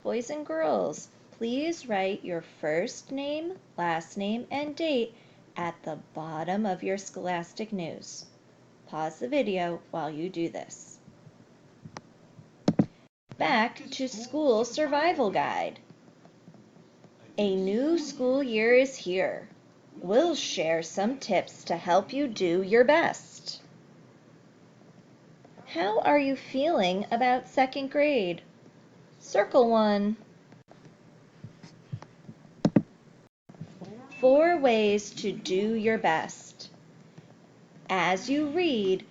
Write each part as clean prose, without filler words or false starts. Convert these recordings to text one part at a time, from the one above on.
Boys and girls, please write your first name, last name, and date at the bottom of your Scholastic News. Pause the video while you do this. Back to School Survival Guide. A new school year is here. We'll share some tips to help you do your best. How are you feeling about second grade? Circle one. 4 ways to do your best. As you read,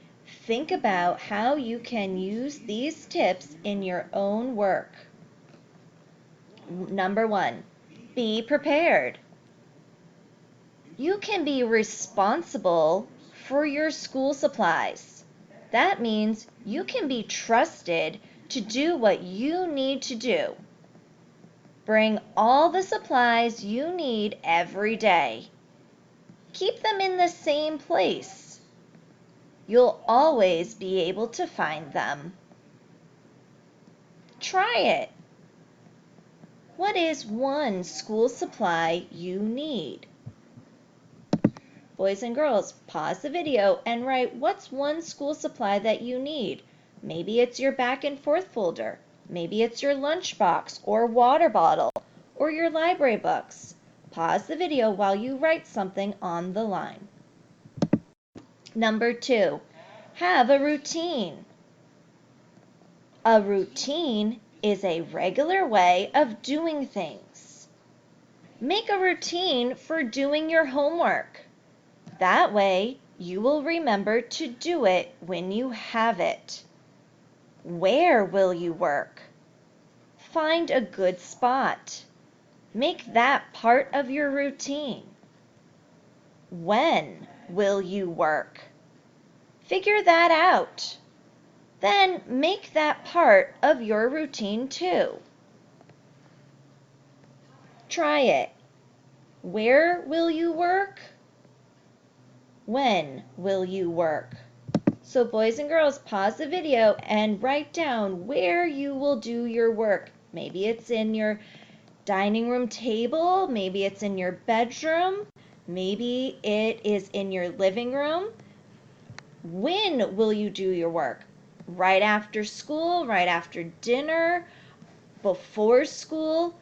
think about how you can use these tips in your own work. Number 1, be prepared. You can be responsible for your school supplies. That means you can be trusted to do what you need to do. Bring all the supplies you need every day. Keep them in the same place. You'll always be able to find them. Try it. What is one school supply you need? Boys and girls, pause the video and write what's one school supply that you need. Maybe it's your back and forth folder. Maybe it's your lunchbox or water bottle or your library books. Pause the video while you write something on the line. Number 2, have a routine. A routine is a regular way of doing things. Make a routine for doing your homework. That way, you will remember to do it when you have it. Where will you work? Find a good spot. Make that part of your routine. When will you work? Figure that out. Then make that part of your routine too. Try it. Where will you work? When will you work? So boys and girls, pause the video and write down where you will do your work. Maybe it's in your dining room table, maybe it's in your bedroom, maybe it is in your living room. When will you do your work? Right after school, right after dinner, before school?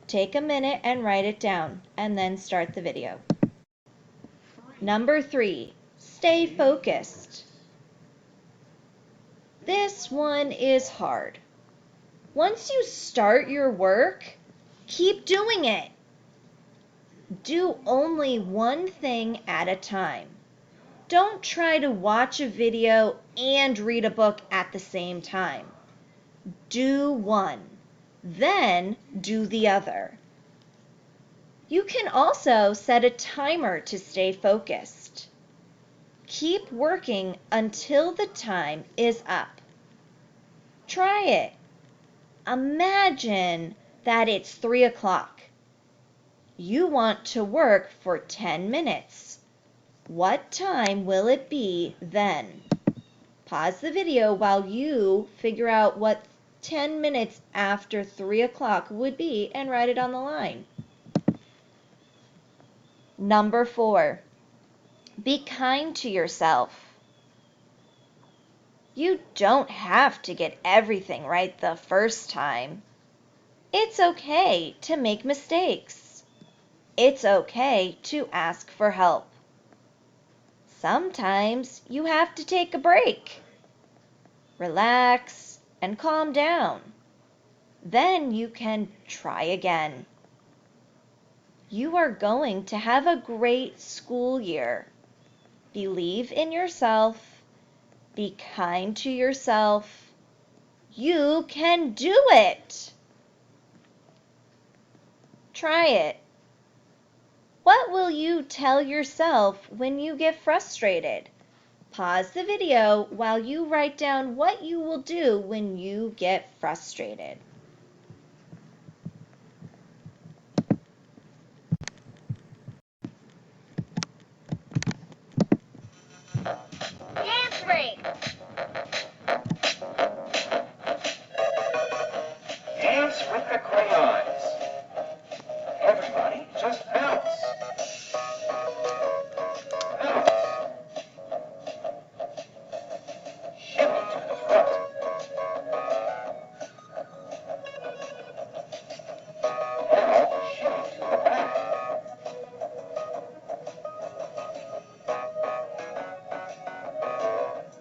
Take a minute and write it down and then start the video. Number 3, stay focused. This one is hard. Once you start your work, keep doing it. Do only one thing at a time. Don't try to watch a video and read a book at the same time. Do one, then do the other. You can also set a timer to stay focused. Keep working until the time is up. Try it. Imagine that it's 3 o'clock. You want to work for 10 minutes. What time will it be then? Pause the video while you figure out what 10 minutes after 3 o'clock would be and write it on the line. Number 4, be kind to yourself. You don't have to get everything right the first time. It's okay to make mistakes. It's okay to ask for help. Sometimes you have to take a break. Relax and calm down. Then you can try again. You are going to have a great school year. Believe in yourself. Be kind to yourself. You can do it. Try it. What will you tell yourself when you get frustrated? Pause the video while you write down what you will do when you get frustrated. Dance break. Dance with the crayons. Everybody just bounce. Bounce. Shimmy to the front. Now shimmy to the back.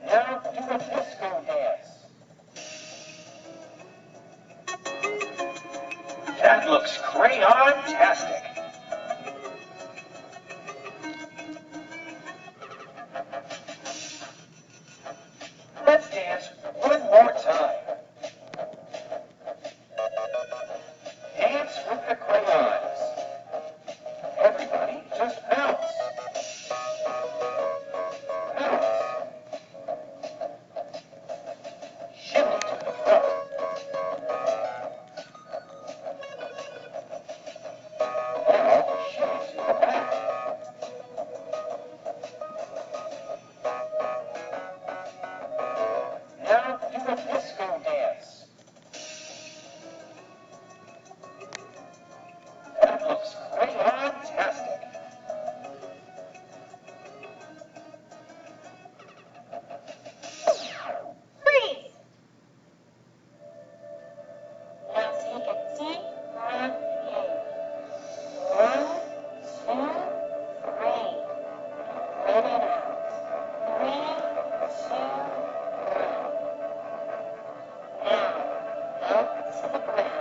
Now do a disco dance. That looks crayon-tastic. Let's dance one more time. Dance with the crayons. Everybody just bounce. Bounce. Shimmy to the front. Now shimmy to the back. Now do a disco dance. That looks crayon-tastic. Freeze! Now take a deep breath in. 1, 2, 3. Let it out. 3, 2, 1. Now, out to the ground.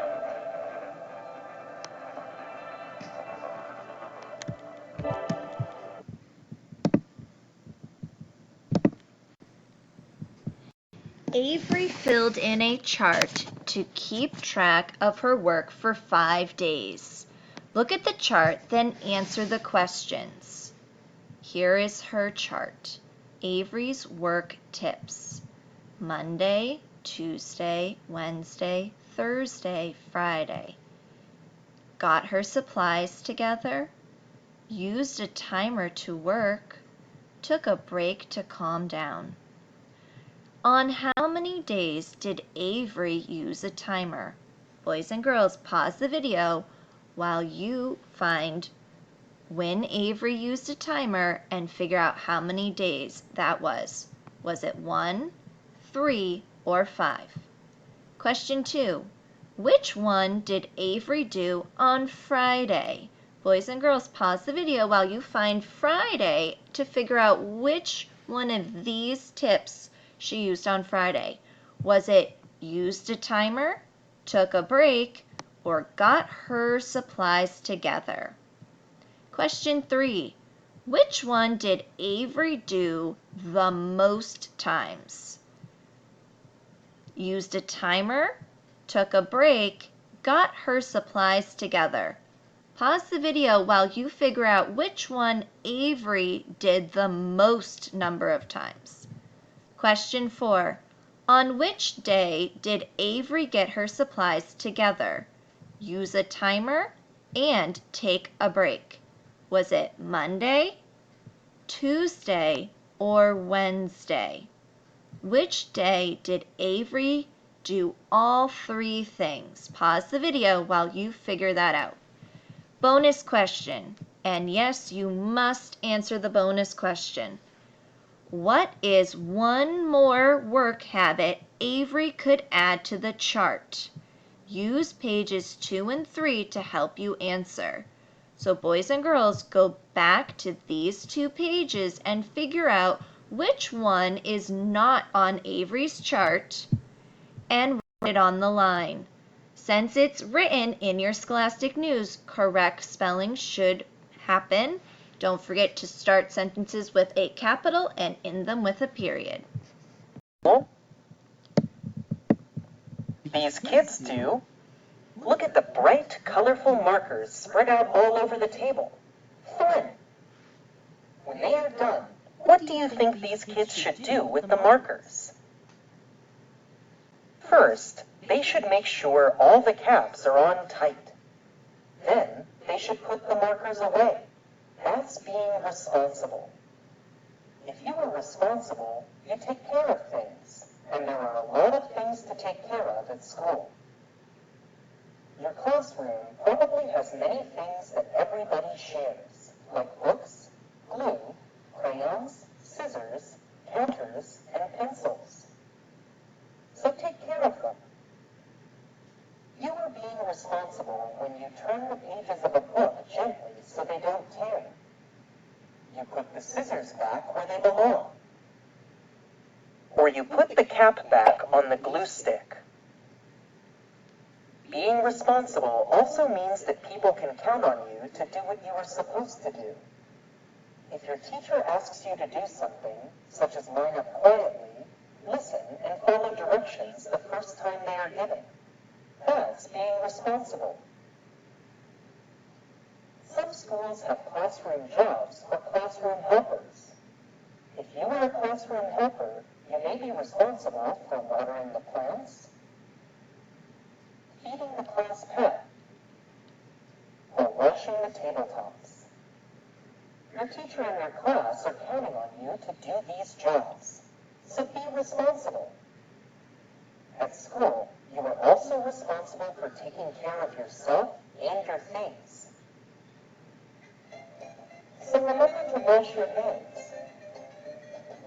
Avery filled in a chart to keep track of her work for 5 days. Look at the chart, then answer the questions. Here is her chart. Avery's work tips. Monday, Tuesday, Wednesday, Thursday, Friday. Got her supplies together. Used a timer to work. Took a break to calm down. On how many days did Avery use a timer? Boys and girls, pause the video while you find when Avery used a timer and figure out how many days that was. Was it 1, 3, or 5? Question 2. Which one did Avery do on Friday? Boys and girls, pause the video while you find Friday to figure out which one of these tips she used on Friday. Was it used a timer, took a break, or got her supplies together? Question 3. Which one did Avery do the most times? Used a timer, took a break, got her supplies together. Pause the video while you figure out which one Avery did the most number of times. Question 4. On which day did Avery get her supplies together? Use a timer and take a break. Was it Monday, Tuesday, or Wednesday? Which day did Avery do all 3 things? Pause the video while you figure that out. Bonus question, and yes, you must answer the bonus question. What is one more work habit Avery could add to the chart? Use pages 2 and 3 to help you answer. So boys and girls, go back to these 2 pages and figure out which one is not on Avery's chart and write it on the line. Since it's written in your Scholastic News, correct spelling should happen. Don't forget to start sentences with a capital and end them with a period. These kids do. Look at the bright, colorful markers spread out all over the table. Fun! When they are done, what do you think these kids should do with the markers? First, they should make sure all the caps are on tight. Then, they should put the markers away. That's being responsible. If you are responsible, you take care of things, and there are a lot of things to take care of at school. classroom probably has many things that everybody shares, like books, glue, crayons, scissors, counters, and pencils. So take care of them. You are being responsible when you turn the pages of a book gently so they don't tear. You put the scissors back where they belong. Or you put the cap back on the glue stick. Being responsible also means that people can count on you to do what you are supposed to do. If your teacher asks you to do something, such as line up quietly, listen, and follow directions the first time they are given, that's being responsible. Some schools have classroom jobs for classroom helpers. If you are a classroom helper, you may be responsible for watering the plants, feeding the class pet, or washing the tabletops. Your teacher and your class are counting on you to do these jobs, so be responsible. At school, you are also responsible for taking care of yourself and your things. So remember to wash your hands,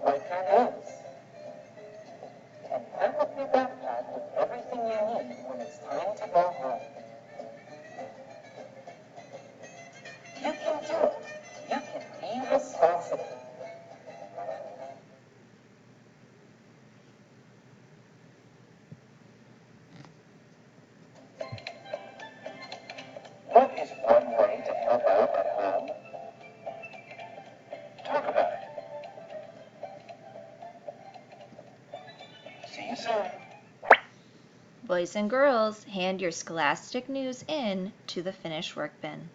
wipe your nose, and pack up your backpack with everything you need when it's time to go home. You can do it. You can be responsible. What is one way to help out at home? Talk about it. See you soon. Boys and girls, hand your scholastic news in to the finished work bin.